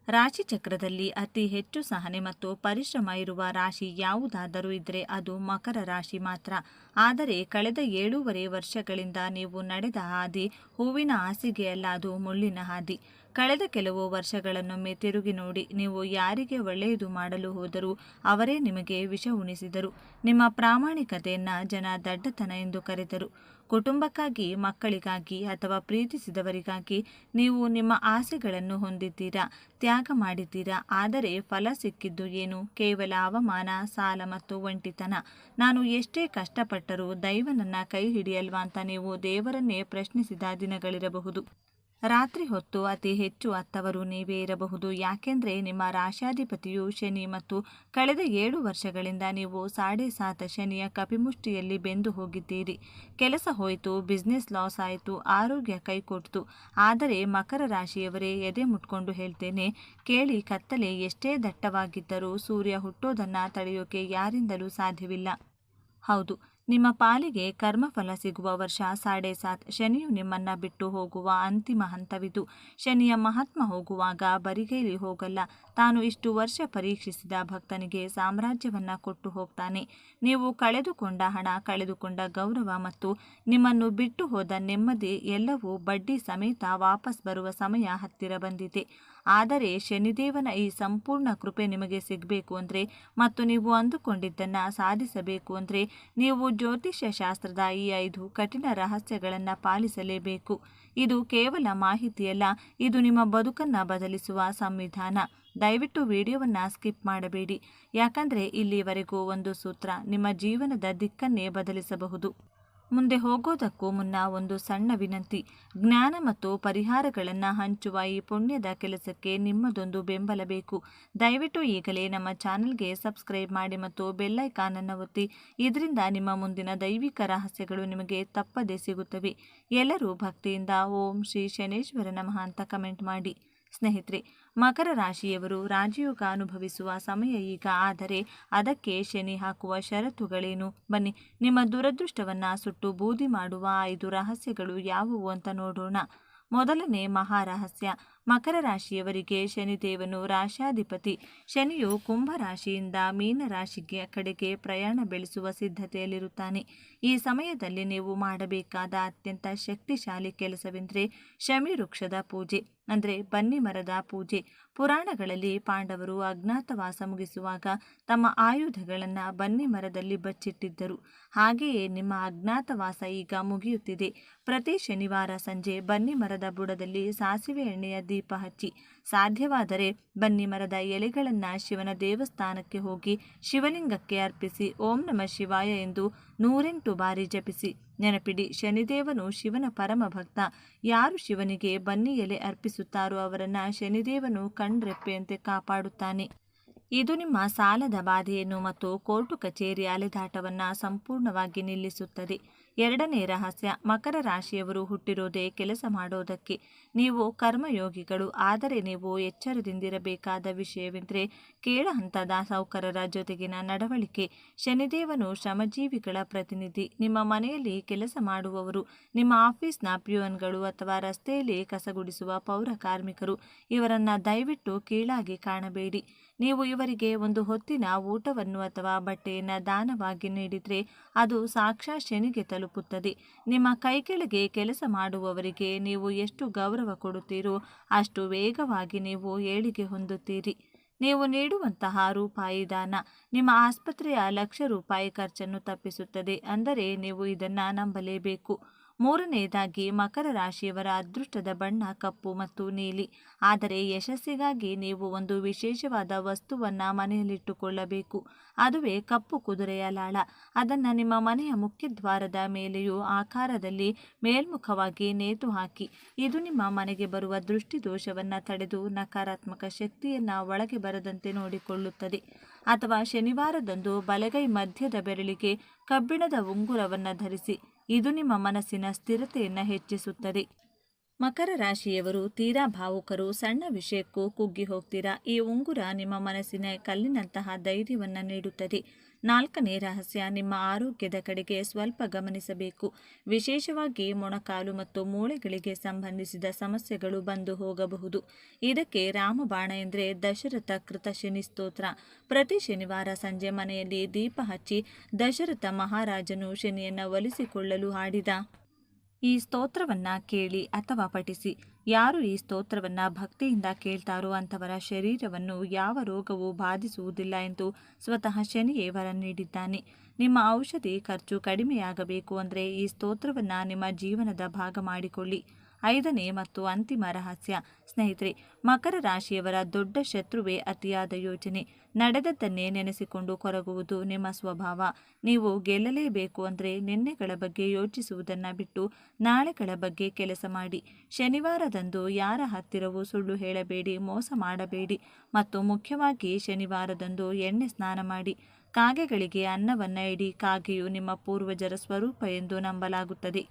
ರಾಶಿ ಚಕ್ರದಲ್ಲಿ ಅತಿ ಹೆಚ್ಚು ಸಹನೆ ಮತ್ತು ಪರಿಶ್ರಮ ಇರುವ ರಾಶಿ ಯಾವುದಾದರೂ ಇದ್ದರೆ ಅದು ಮಕರ ರಾಶಿ ಮಾತ್ರ. ಆದರೆ ಕಳೆದ 7.5 ವರ್ಷಗಳಿಂದ ನೀವು ನಡೆದ ಹಾದಿ ಹೂವಿನ ಹಾಸಿಗೆಯಲ್ಲ, ಅದು ಮುಳ್ಳಿನ ಹಾದಿ. ಕಳೆದ ಕೆಲವು ವರ್ಷಗಳನ್ನೊಮ್ಮೆ ತಿರುಗಿ ನೋಡಿ. ನೀವು ಯಾರಿಗೆ ಒಳ್ಳೆಯದು ಮಾಡಲು ಹೋದರೂ ಅವರೇ ನಿಮಗೆ ವಿಷ ಉಣಿಸಿದರು. ನಿಮ್ಮ ಪ್ರಾಮಾಣಿಕತೆಯನ್ನು ಜನ ದಡ್ಡತನ ಎಂದು ಕರೆದರು. ಕುಟುಂಬಕ್ಕಾಗಿ, ಮಕ್ಕಳಿಗಾಗಿ ಅಥವಾ ಪ್ರೀತಿಸಿದವರಿಗಾಗಿ ನೀವು ನಿಮ್ಮ ಆಸೆಗಳನ್ನು ಹೊಂದಿದ್ದೀರಾ, ತ್ಯಾಗ ಮಾಡಿದ್ದೀರಾ. ಆದರೆ ಫಲ ಸಿಕ್ಕಿದ್ದು ಏನು? ಕೇವಲ ಅವಮಾನ, ಸಾಲ ಮತ್ತು ಒಂಟಿತನ. ನಾನು ಎಷ್ಟೇ ಕಷ್ಟಪಟ್ಟರೂ ದೈವ ನನ್ನ ಕೈ ಹಿಡಿಯಲ್ವಾ ಅಂತ ನೀವು ದೇವರನ್ನೇ ಪ್ರಶ್ನಿಸಿದ ದಿನಗಳಿರಬಹುದು. ರಾತ್ರಿ ಹೊತ್ತು ಅತಿ ಹೆಚ್ಚು ಅತ್ತವರು ನೀವೇ ಇರಬಹುದು. ಯಾಕೆಂದರೆ ನಿಮ್ಮ ರಾಶ್ಯಾಧಿಪತಿಯು ಶನಿ ಮತ್ತು ಕಳೆದ 7 ವರ್ಷಗಳಿಂದ ನೀವು 7.5 ಶನಿಯ ಕಪಿಮುಷ್ಟಿಯಲ್ಲಿ ಬೆಂದು ಹೋಗಿದ್ದೀರಿ. ಕೆಲಸ ಹೋಯಿತು, ಬಿಸ್ನೆಸ್ ಲಾಸ್ ಆಯಿತು, ಆರೋಗ್ಯ ಕೈಕೊಟ್ಟಿತು. ಆದರೆ ಮಕರ ರಾಶಿಯವರೇ, ಎದೆ ಮುಟ್ಕೊಂಡು ಹೇಳ್ತೇನೆ ಕೇಳಿ, ಕತ್ತಲೆ ಎಷ್ಟೇ ದಟ್ಟವಾಗಿದ್ದರೂ ಸೂರ್ಯ ಹುಟ್ಟೋದನ್ನು ತಡೆಯೋಕೆ ಯಾರಿಂದಲೂ ಸಾಧ್ಯವಿಲ್ಲ. ಹೌದು, ನಿಮ್ಮ ಪಾಲಿಗೆ ಕರ್ಮಫಲ ಸಿಗುವ ವರ್ಷ 7.5. ಶನಿಯು ನಿಮ್ಮನ್ನು ಬಿಟ್ಟು ಹೋಗುವ ಅಂತಿಮ ಹಂತವಿದು. ಶನಿಯ ಮಹಾತ್ಮ ಹೋಗುವಾಗ ಬರಿಗೈಲಿ ಹೋಗಲ್ಲ. ತಾನು ಇಷ್ಟು ವರ್ಷ ಪರೀಕ್ಷಿಸಿದ ಭಕ್ತನಿಗೆ ಸಾಮ್ರಾಜ್ಯವನ್ನು ಕೊಟ್ಟು ಹೋಗ್ತಾನೆ. ನೀವು ಕಳೆದುಕೊಂಡ ಹಣ, ಕಳೆದುಕೊಂಡ ಗೌರವ ಮತ್ತು ನಿಮ್ಮನ್ನು ಬಿಟ್ಟು ಹೋದ ನೆಮ್ಮದಿ ಎಲ್ಲವೂ ಬಡ್ಡಿ ಸಮೇತ ವಾಪಸ್ ಬರುವ ಸಮಯ ಹತ್ತಿರ ಬಂದಿದೆ. ಆದರೆ ಶನಿದೇವನ ಈ ಸಂಪೂರ್ಣ ಕೃಪೆ ನಿಮಗೆ ಸಿಗಬೇಕು ಅಂದರೆ ಮತ್ತು ನೀವು ಅಂದುಕೊಂಡಿದ್ದನ್ನು ಸಾಧಿಸಬೇಕು ಅಂದರೆ ನೀವು ಜ್ಯೋತಿಷ್ಯ ಶಾಸ್ತ್ರದ ಈ 5 ಕಠಿಣ ರಹಸ್ಯಗಳನ್ನು ಪಾಲಿಸಲೇಬೇಕು. ಇದು ಕೇವಲ ಮಾಹಿತಿಯಲ್ಲ, ಇದು ನಿಮ್ಮ ಬದುಕನ್ನು ಬದಲಿಸುವ ಸಂವಿಧಾನ. ದಯವಿಟ್ಟು ವಿಡಿಯೋವನ್ನು ಸ್ಕಿಪ್ ಮಾಡಬೇಡಿ, ಯಾಕಂದರೆ ಇಲ್ಲಿವರೆಗೂ ಒಂದು ಸೂತ್ರ ನಿಮ್ಮ ಜೀವನದ ದಿಕ್ಕನ್ನೇ ಬದಲಿಸಬಹುದು. ಮುಂದೆ ಹೋಗೋದಕ್ಕೂ ಮುನ್ನ ಒಂದು ಸಣ್ಣ ವಿನಂತಿ. ಜ್ಞಾನ ಮತ್ತು ಪರಿಹಾರಗಳನ್ನು ಹಂಚುವ ಈ ಪುಣ್ಯದ ಕೆಲಸಕ್ಕೆ ನಿಮ್ಮದೊಂದು ಬೆಂಬಲ ಬೇಕು. ದಯವಿಟ್ಟು ಈಗಲೇ ನಮ್ಮ ಚಾನಲ್ಗೆ ಸಬ್ಸ್ಕ್ರೈಬ್ ಮಾಡಿ ಮತ್ತು ಬೆಲ್ ಐಕಾನನ್ನು ಒತ್ತಿ. ಇದರಿಂದ ನಿಮ್ಮ ಮುಂದಿನ ದೈವಿಕ ರಹಸ್ಯಗಳು ನಿಮಗೆ ತಪ್ಪದೇ ಸಿಗುತ್ತವೆ. ಎಲ್ಲರೂ ಭಕ್ತಿಯಿಂದ ಓಂ ಶ್ರೀ ಶನೇಶ್ವರ ನಮಃ ಅಂತ ಕಮೆಂಟ್ ಮಾಡಿ. ಸ್ನೇಹಿತರೆ, ಮಕರ ರಾಶಿಯವರು ರಾಜಯೋಗ ಅನುಭವಿಸುವ ಸಮಯ ಈಗ. ಆದರೆ ಅದಕ್ಕೆ ಶನಿ ಹಾಕುವ ಷರತ್ತುಗಳೇನು? ಬನ್ನಿ, ನಿಮ್ಮ ದುರದೃಷ್ಟವನ್ನು ಸುಟ್ಟು ಬೂದಿ ಮಾಡುವ 5 ರಹಸ್ಯಗಳು ಯಾವುವು ಅಂತ ನೋಡೋಣ. ಮೊದಲನೇ ಮಹಾರಹಸ್ಯ. ಮಕರ ರಾಶಿಯವರಿಗೆ ಶನಿದೇವನು ರಾಶ್ಯಾಧಿಪತಿ. ಶನಿಯು ಕುಂಭ ರಾಶಿಯಿಂದ ಮೀನ ರಾಶಿಗೆ ಕಡೆಗೆ ಪ್ರಯಾಣ ಬೆಳೆಸುವ ಸಿದ್ಧತೆಯಲ್ಲಿರುತ್ತಾನೆ. ಈ ಸಮಯದಲ್ಲಿ ನೀವು ಮಾಡಬೇಕಾದ ಅತ್ಯಂತ ಶಕ್ತಿಶಾಲಿ ಕೆಲಸವೆಂದರೆ ಶಮಿ ವೃಕ್ಷದ ಪೂಜೆ, ಅಂದರೆ ಬನ್ನಿ ಮರದ ಪೂಜೆ. ಪುರಾಣಗಳಲ್ಲಿ ಪಾಂಡವರು ಅಜ್ಞಾತವಾಸ ಮುಗಿಸುವಾಗ ತಮ್ಮ ಆಯುಧಗಳನ್ನು ಬನ್ನಿ ಮರದಲ್ಲಿ ಬಚ್ಚಿಟ್ಟಿದ್ದರು. ಹಾಗೆಯೇ ನಿಮ್ಮ ಅಜ್ಞಾತವಾಸ ಈಗ ಮುಗಿಯುತ್ತಿದೆ. ಪ್ರತಿ ಶನಿವಾರ ಸಂಜೆ ಬನ್ನಿ ಮರದ ಬುಡದಲ್ಲಿ ಸಾಸಿವೆ ಎಣ್ಣೆಯ ದೀಪ ಹಚ್ಚಿ. ಸಾಧ್ಯವಾದರೆ ಬನ್ನಿ ಮರದ ಎಲೆಗಳನ್ನು ಶಿವನ ದೇವಸ್ಥಾನಕ್ಕೆ ಹೋಗಿ ಶಿವಲಿಂಗಕ್ಕೆ ಅರ್ಪಿಸಿ ಓಂ ನಮಃ ಶಿವಾಯ ಎಂದು 108 ಬಾರಿ ಜಪಿಸಿ. ನೆನಪಿಡಿ, ಶನಿದೇವನು ಶಿವನ ಪರಮ ಭಕ್ತ. ಯಾರು ಶಿವನಿಗೆ ಬನ್ನಿ ಎಲೆ ಅರ್ಪಿಸುತ್ತಾರೋ ಅವರನ್ನು ಶನಿದೇವನು ಕಣ್ರೆಪ್ಪೆಯಂತೆ ಕಾಪಾಡುತ್ತಾನೆ. ಇದು ನಿಮ್ಮ ಸಾಲದ ಬಾಧೆಯನ್ನು ಮತ್ತು ಕೋರ್ಟು ಕಚೇರಿ ಅಲೆದಾಟವನ್ನು ಸಂಪೂರ್ಣವಾಗಿ ನಿಲ್ಲಿಸುತ್ತದೆ. ಎರಡನೇ ರಹಸ್ಯ. ಮಕರ ರಾಶಿಯವರು ಹುಟ್ಟಿರೋದೇ ಕೆಲಸ ಮಾಡೋದಕ್ಕೆ. ನೀವು ಕರ್ಮಯೋಗಿಗಳು. ಆದರೆ ನೀವು ಎಚ್ಚರದಿಂದಿರಬೇಕಾದ ವಿಷಯವೆಂದರೆ ಕೇಳ ಹಂತದ ಸೌಕರರ ಜೊತೆಗಿನ ನಡವಳಿಕೆ. ಶನಿದೇವನು ಶ್ರಮಜೀವಿಗಳ ಪ್ರತಿನಿಧಿ. ನಿಮ್ಮ ಮನೆಯಲ್ಲಿ ಕೆಲಸ ಮಾಡುವವರು, ನಿಮ್ಮ ಆಫೀಸ್ನ ಪ್ಯೂನ್ಗಳು ಅಥವಾ ರಸ್ತೆಯಲ್ಲಿ ಕಸಗುಡಿಸುವ ಪೌರ ಕಾರ್ಮಿಕರು, ಇವರನ್ನು ದಯವಿಟ್ಟು ಕೀಳಾಗಿ ಕಾಣಬೇಡಿ. ನೀವು ಇವರಿಗೆ ಒಂದು ಹೊತ್ತಿನ ಊಟವನ್ನು ಅಥವಾ ಬಟ್ಟೆಯನ್ನು ದಾನವಾಗಿ ನೀಡಿದರೆ ಅದು ಸಾಕ್ಷಾತ್ ಶನಿಗೆ ತಲುಪುತ್ತದೆ. ನಿಮ್ಮ ಕೈಕೆಳಗೆ ಕೆಲಸ ಮಾಡುವವರಿಗೆ ನೀವು ಎಷ್ಟು ಗೌರವ ಕೊಡುತ್ತೀರೋ ಅಷ್ಟು ವೇಗವಾಗಿ ನೀವು ಏಳಿಗೆ ಹೊಂದುತ್ತೀರಿ. ನೀವು ನೀಡುವಂತಹ ರೂಪಾಯಿ ದಾನ ನಿಮ್ಮ ಆಸ್ಪತ್ರೆಯ ಲಕ್ಷ ರೂಪಾಯಿ ಖರ್ಚನ್ನು ತಪ್ಪಿಸುತ್ತದೆ. ಅಂದರೆ ನೀವು ಇದನ್ನು ನಂಬಲೇಬೇಕು. ಮೂರನೆಯದಾಗಿ ಮಕರ ರಾಶಿಯವರ ಅದೃಷ್ಟದ ಬಣ್ಣ ಕಪ್ಪು ಮತ್ತು ನೀಲಿ. ಆದರೆ ಯಶಸ್ಸಿಗಾಗಿ ನೀವು ಒಂದು ವಿಶೇಷವಾದ ವಸ್ತುವನ್ನು ಮನೆಯಲ್ಲಿಟ್ಟುಕೊಳ್ಳಬೇಕು. ಅದುವೇ ಕಪ್ಪು ಕುದುರೆಯ ಲಾಳ. ಅದನ್ನು ನಿಮ್ಮ ಮನೆಯ ಮುಖ್ಯದ್ವಾರದ ಮೇಲೆಯೂ ಆಕಾರದಲ್ಲಿ ಮೇಲ್ಮುಖವಾಗಿ ನೇತು ಹಾಕಿ. ಇದು ನಿಮ್ಮ ಮನೆಗೆ ಬರುವ ದೃಷ್ಟಿದೋಷವನ್ನು ತಡೆದು ನಕಾರಾತ್ಮಕ ಶಕ್ತಿಯನ್ನು ಒಳಗೆ ಬರದಂತೆ ನೋಡಿಕೊಳ್ಳುತ್ತದೆ. ಅಥವಾ ಶನಿವಾರದಂದು ಬಲಗೈ ಮಧ್ಯದ ಬೆರಳಿಗೆ ಕಬ್ಬಿಣದ ಉಂಗುರವನ್ನು ಧರಿಸಿ. ಇದು ನಿಮ್ಮ ಮನಸ್ಸಿನ ಸ್ಥಿರತೆಯನ್ನು ಹೆಚ್ಚಿಸುತ್ತದೆ. ಮಕರ ರಾಶಿಯವರು ತೀರಾ ಭಾವುಕರು. ಸಣ್ಣ ವಿಷಯಕ್ಕೂ ಕುಗ್ಗಿ ಹೋಗ್ತೀರಾ. ಈ ಉಂಗುರ ನಿಮ್ಮ ಮನಸ್ಸಿನ ಕಲ್ಲಿನಂತಹ ಧೈರ್ಯವನ್ನು ನೀಡುತ್ತದೆ. ನಾಲ್ಕನೇ ರಹಸ್ಯ, ನಿಮ್ಮ ಆರೋಗ್ಯದ ಕಡೆಗೆ ಸ್ವಲ್ಪ ಗಮನಿಸಬೇಕು. ವಿಶೇಷವಾಗಿ ಮೊಣಕಾಲು ಮತ್ತು ಮೂಳೆಗಳಿಗೆ ಸಂಬಂಧಿಸಿದ ಸಮಸ್ಯೆಗಳು ಬಂದು ಹೋಗಬಹುದು. ಇದಕ್ಕೆ ರಾಮಬಾಣ ಎಂದರೆ ದಶರಥ ಕೃತ ಶನಿ ಸ್ತೋತ್ರ. ಪ್ರತಿ ಶನಿವಾರ ಸಂಜೆ ಮನೆಯಲ್ಲಿ ದೀಪ ಹಚ್ಚಿ ದಶರಥ ಮಹಾರಾಜನು ಶನಿಯನ್ನು ಒಲಿಸಿಕೊಳ್ಳಲು ಹಾಡಿದ ಈ ಸ್ತೋತ್ರವನ್ನು ಕೇಳಿ ಅಥವಾ ಪಠಿಸಿ. ಯಾರು ಈ ಸ್ತೋತ್ರವನ್ನು ಭಕ್ತಿಯಿಂದ ಕೇಳ್ತಾರೋ ಅಂಥವರ ಶರೀರವನ್ನು ಯಾವ ರೋಗವೂ ಬಾಧಿಸುವುದಿಲ್ಲ ಎಂದು ಸ್ವತಃ ಶನಿಯೇ ವರ ನೀಡಿದ್ದಾನೆ. ನಿಮ್ಮ ಔಷಧಿ ಖರ್ಚು ಕಡಿಮೆಯಾಗಬೇಕು ಅಂದರೆ ಈ ಸ್ತೋತ್ರವನ್ನು ನಿಮ್ಮ ಜೀವನದ ಭಾಗ ಮಾಡಿಕೊಳ್ಳಿ. ಐದನೇ ಮತ್ತು ಅಂತಿಮ ರಹಸ್ಯ, ಸ್ನೇಹಿತರೆ, ಮಕರ ರಾಶಿಯವರ ದೊಡ್ಡ ಶತ್ರುವೇ ಅತಿಯಾದ ಯೋಚನೆ. ನಡೆದದ್ದನ್ನೇ ನೆನೆಸಿಕೊಂಡು ಕೊರಗುವುದು ನಿಮ್ಮ ಸ್ವಭಾವ. ನೀವು ಗೆಲ್ಲಲೇಬೇಕು ಅಂದರೆ ನಿನ್ನೆಗಳ ಬಗ್ಗೆ ಯೋಚಿಸುವುದನ್ನು ಬಿಟ್ಟು ನಾಳೆಗಳ ಬಗ್ಗೆ ಕೆಲಸ ಮಾಡಿ. ಶನಿವಾರದಂದು ಯಾರ ಹತ್ತಿರವೂ ಸುಳ್ಳು ಹೇಳಬೇಡಿ, ಮೋಸ ಮಾಡಬೇಡಿ ಮತ್ತು ಮುಖ್ಯವಾಗಿ ಶನಿವಾರದಂದು ಎಣ್ಣೆ ಸ್ನಾನ ಮಾಡಿ. ಕಾಗೆಗಳಿಗೆ ಅನ್ನವನ್ನು ಇಡಿ. ಕಾಗೆಯು ನಿಮ್ಮ ಪೂರ್ವಜರ ಸ್ವರೂಪ ಎಂದು ನಂಬಲಾಗುತ್ತದೆ.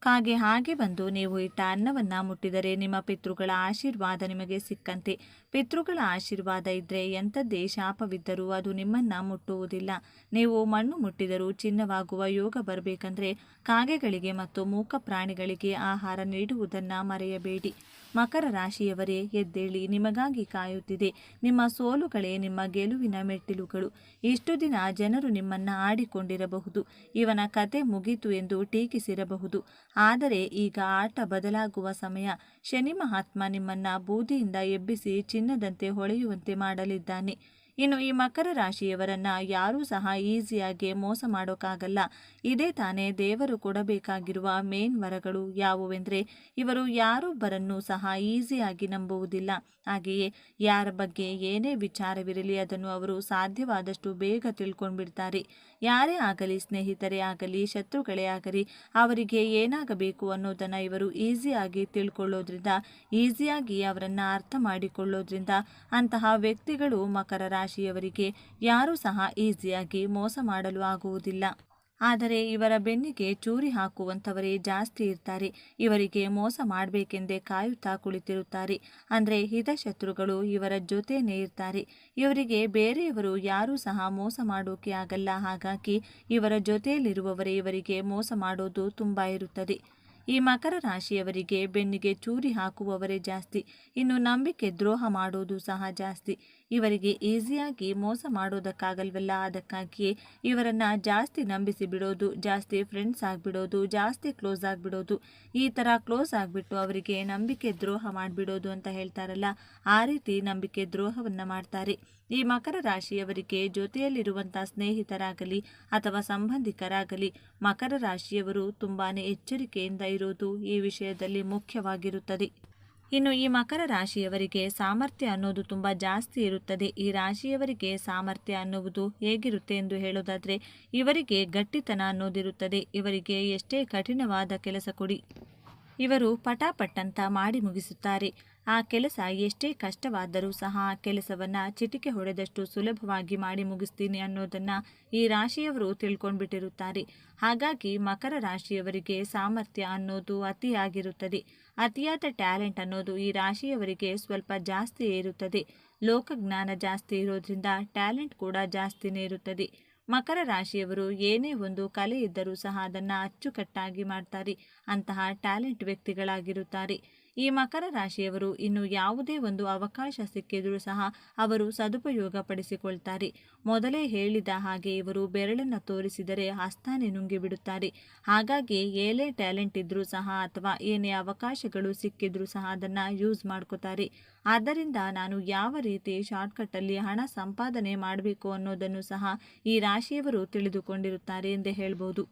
ಕಾಗೆ ಹಾಗೆ ಬಂದು ನೀವು ಇಟ್ಟ ಅನ್ನವನ್ನು ಮುಟ್ಟಿದರೆ ನಿಮ್ಮ ಪಿತೃಗಳ ಆಶೀರ್ವಾದ ನಿಮಗೆ ಸಿಕ್ಕಂತೆ. ಪಿತೃಗಳ ಆಶೀರ್ವಾದ ಇದ್ದರೆ ಎಂಥದ್ದೇ ಶಾಪವಿದ್ದರೂ ಅದು ನಿಮ್ಮನ್ನು ಮುಟ್ಟುವುದಿಲ್ಲ. ನೀವು ಮಣ್ಣು ಮುಟ್ಟಿದರೂ ಚಿನ್ನವಾಗುವ ಯೋಗ ಬರಬೇಕಂದ್ರೆ ಕಾಗೆಗಳಿಗೆ ಮತ್ತು ಮೂಕ ಪ್ರಾಣಿಗಳಿಗೆ ಆಹಾರ ನೀಡುವುದನ್ನು ಮರೆಯಬೇಡಿ. ಮಕರ ರಾಶಿಯವರೇ, ಎದ್ದೇಳಿ, ನಿಮಗಾಗಿ ಕಾಯುತ್ತಿದೆ. ನಿಮ್ಮ ಸೋಲುಗಳೇ ನಿಮ್ಮ ಗೆಲುವಿನ ಮೆಟ್ಟಿಲುಗಳು. ಇಷ್ಟು ದಿನ ಜನರು ನಿಮ್ಮನ್ನು ಆಡಿಕೊಂಡಿರಬಹುದು, ಇವನ ಕತೆ ಮುಗೀತು ಎಂದು ಟೀಕಿಸಿರಬಹುದು. ಆದರೆ ಈಗ ಆಟ ಬದಲಾಗುವ ಸಮಯ. ಶನಿ ಮಹಾತ್ಮ ನಿಮ್ಮನ್ನು ಬೂದಿಯಿಂದ ಎಬ್ಬಿಸಿ ಚಿನ್ನದಂತೆ ಹೊಳೆಯುವಂತೆ ಮಾಡಲಿದ್ದಾನೆ. ಇನ್ನು ಈ ಮಕರ ರಾಶಿಯವರನ್ನು ಯಾರೂ ಸಹ ಈಸಿಯಾಗಿ ಮೋಸ ಮಾಡೋಕ್ಕಾಗಲ್ಲ. ಇದೇ ತಾನೇ ದೇವರು ಕೊಡಬೇಕಾಗಿರುವ ಮೇನ್ ವರಗಳು. ಯಾವುವೆಂದರೆ, ಇವರು ಯಾರೊಬ್ಬರನ್ನೂ ಸಹ ಈಸಿಯಾಗಿ ನಂಬುವುದಿಲ್ಲ. ಹಾಗೆಯೇ ಯಾರ ಬಗ್ಗೆ ಏನೇ ವಿಚಾರವಿರಲಿ ಅದನ್ನು ಅವರು ಸಾಧ್ಯವಾದಷ್ಟು ಬೇಗ ತಿಳ್ಕೊಂಡ್ಬಿಡ್ತಾರೆ. ಯಾರೇ ಆಗಲಿ, ಸ್ನೇಹಿತರೇ ಆಗಲಿ, ಶತ್ರುಗಳೇ ಆಗಲಿ, ಅವರಿಗೆ ಏನಾಗಬೇಕು ಅನ್ನೋದನ್ನು ಇವರು ಈಸಿಯಾಗಿ ತಿಳ್ಕೊಳ್ಳೋದ್ರಿಂದ, ಈಸಿಯಾಗಿ ಅವರನ್ನು ಅರ್ಥ ಮಾಡಿಕೊಳ್ಳೋದ್ರಿಂದ ಅಂತಹ ವ್ಯಕ್ತಿಗಳು ಮಕರ ರಾಶಿಯವರಿಗೆ ಯಾರೂ ಸಹ ಈಸಿಯಾಗಿ ಮೋಸ ಮಾಡಲು ಆಗುವುದಿಲ್ಲ. ಆದರೆ ಇವರ ಬೆನ್ನಿಗೆ ಚೂರಿ ಹಾಕುವಂಥವರೇ ಜಾಸ್ತಿ ಇರ್ತಾರೆ. ಇವರಿಗೆ ಮೋಸ ಮಾಡಬೇಕೆಂದೇ ಕಾಯುತ್ತಾ ಕುಳಿತಿರುತ್ತಾರೆ. ಅಂದರೆ ಹಿತಶತ್ರುಗಳು ಇವರ ಜೊತೆನೇ ಇರ್ತಾರೆ. ಇವರಿಗೆ ಬೇರೆಯವರು ಯಾರೂ ಸಹ ಮೋಸ ಮಾಡೋಕೆ ಆಗಲ್ಲ. ಹಾಗಾಗಿ ಇವರ ಜೊತೆಯಲ್ಲಿರುವವರೇ ಇವರಿಗೆ ಮೋಸ ಮಾಡೋದು ತುಂಬ ಇರುತ್ತದೆ. ಈ ಮಕರ ರಾಶಿಯವರಿಗೆ ಬೆನ್ನಿಗೆ ಚೂರಿ ಹಾಕುವವರೇ ಜಾಸ್ತಿ. ಇನ್ನು ನಂಬಿಕೆ ದ್ರೋಹ ಮಾಡೋದು ಸಹ ಜಾಸ್ತಿ. ಇವರಿಗೆ ಈಸಿಯಾಗಿ ಮೋಸ ಮಾಡೋದಕ್ಕಾಗಲ್ವಲ್ಲ, ಅದಕ್ಕಾಗಿಯೇ ಇವರನ್ನು ಜಾಸ್ತಿ ನಂಬಿಸಿ ಬಿಡೋದು, ಜಾಸ್ತಿ ಫ್ರೆಂಡ್ಸ್ ಆಗಿಬಿಡೋದು, ಜಾಸ್ತಿ ಕ್ಲೋಸ್ ಆಗಿಬಿಡೋದು, ಈ ಥರ ಕ್ಲೋಸ್ ಆಗಿಬಿಟ್ಟು ಅವರಿಗೆ ನಂಬಿಕೆ ದ್ರೋಹ ಮಾಡಿಬಿಡೋದು ಅಂತ ಹೇಳ್ತಾರಲ್ಲ, ಆ ರೀತಿ ನಂಬಿಕೆ ದ್ರೋಹವನ್ನು ಮಾಡ್ತಾರೆ. ಈ ಮಕರ ರಾಶಿಯವರಿಗೆ ಜೊತೆಯಲ್ಲಿರುವಂಥ ಸ್ನೇಹಿತರಾಗಲಿ ಅಥವಾ ಸಂಬಂಧಿಕರಾಗಲಿ ಮಕರ ರಾಶಿಯವರು ತುಂಬಾ ಎಚ್ಚರಿಕೆಯಿಂದ ಇರೋದು ಈ ವಿಷಯದಲ್ಲಿ ಮುಖ್ಯವಾಗಿರುತ್ತದೆ. ಇನ್ನು ಈ ಮಕರ ರಾಶಿಯವರಿಗೆ ಸಾಮರ್ಥ್ಯ ಅನ್ನೋದು ತುಂಬ ಜಾಸ್ತಿ ಇರುತ್ತದೆ. ಈ ರಾಶಿಯವರಿಗೆ ಸಾಮರ್ಥ್ಯ ಅನ್ನುವುದು ಹೇಗಿರುತ್ತೆ ಎಂದು ಹೇಳೋದಾದರೆ, ಇವರಿಗೆ ಗಟ್ಟಿತನ ಅನ್ನೋದಿರುತ್ತದೆ. ಇವರಿಗೆ ಎಷ್ಟೇ ಕಠಿಣವಾದ ಕೆಲಸ ಕೊಡಿ, ಇವರು ಪಟಾಪಟ್ಟಂತ ಮಾಡಿ ಮುಗಿಸುತ್ತಾರೆ. ಆ ಕೆಲಸ ಎಷ್ಟೇ ಕಷ್ಟವಾದರೂ ಸಹ ಆ ಕೆಲಸವನ್ನು ಚಿಟಿಕೆ ಹೊಡೆದಷ್ಟು ಸುಲಭವಾಗಿ ಮಾಡಿ ಮುಗಿಸ್ತೀನಿ ಅನ್ನೋದನ್ನು ಈ ರಾಶಿಯವರು ತಿಳ್ಕೊಂಡ್ಬಿಟ್ಟಿರುತ್ತಾರೆ. ಹಾಗಾಗಿ ಮಕರ ರಾಶಿಯವರಿಗೆ ಸಾಮರ್ಥ್ಯ ಅನ್ನೋದು ಅತಿಯಾಗಿರುತ್ತದೆ. ಅತಿಯಾದ ಟ್ಯಾಲೆಂಟ್ ಅನ್ನೋದು ಈ ರಾಶಿಯವರಿಗೆ ಸ್ವಲ್ಪ ಜಾಸ್ತಿ ಇರುತ್ತದೆ. ಲೋಕಜ್ಞಾನ ಜಾಸ್ತಿ ಇರೋದ್ರಿಂದ ಟ್ಯಾಲೆಂಟ್ ಕೂಡ ಜಾಸ್ತಿನೇ ಇರುತ್ತದೆ. ಮಕರ ರಾಶಿಯವರು ಏನೇ ಒಂದು ಕಲೆ ಇದ್ದರೂ ಸಹ ಅದನ್ನು ಅಚ್ಚುಕಟ್ಟಾಗಿ ಮಾಡ್ತಾರೆ. ಅಂತಹ ಟ್ಯಾಲೆಂಟ್ ವ್ಯಕ್ತಿಗಳಾಗಿರುತ್ತಾರೆ. ಈ ಮಕರ ರಾಶಿಯವರು ಇನ್ನು ಯಾವುದೇ ಒಂದು ಅವಕಾಶ ಸಿಕ್ಕಿದರೂ ಸಹ ಅವರು ಸದುಪಯೋಗ ಪಡಿಸಿಕೊಳ್ತಾರೆ. ಮೊದಲೇ ಹೇಳಿದ ಹಾಗೆ ಇವರು ಬೆರಳನ್ನು ತೋರಿಸಿದರೆ ಹಸ್ತಾನೆ ನುಂಗಿಬಿಡುತ್ತಾರೆ. ಹಾಗಾಗಿ ಏನೇ ಟ್ಯಾಲೆಂಟ್ ಇದ್ದರೂ ಸಹ ಅಥವಾ ಏನೇ ಅವಕಾಶಗಳು ಸಿಕ್ಕಿದ್ರೂ ಸಹ ಅದನ್ನು ಯೂಸ್ ಮಾಡ್ಕೋತಾರೆ. ಆದ್ದರಿಂದ ನಾನು ಯಾವ ರೀತಿ ಶಾರ್ಟ್ಕಟ್ಟಲ್ಲಿ ಹಣ ಸಂಪಾದನೆ ಮಾಡಬೇಕು ಅನ್ನೋದನ್ನು ಸಹ ಈ ರಾಶಿಯವರು ತಿಳಿದುಕೊಂಡಿರುತ್ತಾರೆ ಎಂದೇ ಹೇಳ್ಬೋದು.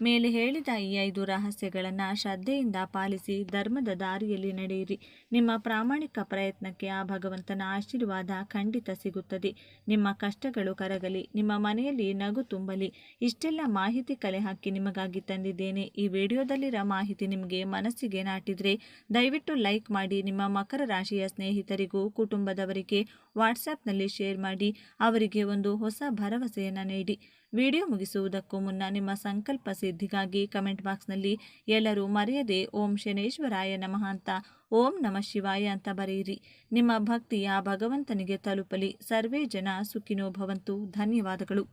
ಮೇಲೆ ಹೇಳಿದ ಈ 5 ರಹಸ್ಯಗಳನ್ನು ಶ್ರದ್ಧೆಯಿಂದ ಪಾಲಿಸಿ ಧರ್ಮದ ದಾರಿಯಲ್ಲಿ ನಡೆಯಿರಿ. ನಿಮ್ಮ ಪ್ರಾಮಾಣಿಕ ಪ್ರಯತ್ನಕ್ಕೆ ಆ ಭಗವಂತನ ಆಶೀರ್ವಾದ ಖಂಡಿತ ಸಿಗುತ್ತದೆ. ನಿಮ್ಮ ಕಷ್ಟಗಳು ಕರಗಲಿ, ನಿಮ್ಮ ಮನೆಯಲ್ಲಿ ನಗು ತುಂಬಲಿ. ಇಷ್ಟೆಲ್ಲ ಮಾಹಿತಿ ಕಲೆ ಹಾಕಿ ನಿಮಗಾಗಿ ತಂದಿದ್ದೇನೆ. ಈ ವಿಡಿಯೋದಲ್ಲಿರೋ ಮಾಹಿತಿ ನಿಮಗೆ ಮನಸ್ಸಿಗೆ ನಾಟಿದರೆ ದಯವಿಟ್ಟು ಲೈಕ್ ಮಾಡಿ. ನಿಮ್ಮ ಮಕರ ರಾಶಿಯ ಸ್ನೇಹಿತರಿಗೂ ಕುಟುಂಬದವರಿಗೆ ವಾಟ್ಸಪ್ನಲ್ಲಿ ಶೇರ್ ಮಾಡಿ. ಅವರಿಗೆ ಒಂದು ಹೊಸ ಭರವಸೆಯನ್ನು ನೀಡಿ. ವಿಡಿಯೋ ಮುಗಿಸುವುದಕ್ಕೂ ಮುನ್ನ ನಿಮ್ಮ ಸಂಕಲ್ಪ ಸಿದ್ಧಿಗಾಗಿ ಕಮೆಂಟ್ ಬಾಕ್ಸ್ನಲ್ಲಿ ಎಲ್ಲರೂ ಮರೆಯದೆ ಓಂ ಶನೇಶ್ವರಾಯ ನಮಃ ಅಂತ, ಓಂ ನಮಃ ಶಿವಾಯ ಅಂತ ಬರೆಯಿರಿ. ನಿಮ್ಮ ಭಕ್ತಿ ಆ ಭಗವಂತನಿಗೆ ತಲುಪಲಿ. ಸರ್ವೇ ಜನ ಸುಖಿನೋ ಭವಂತು. ಧನ್ಯವಾದಗಳು.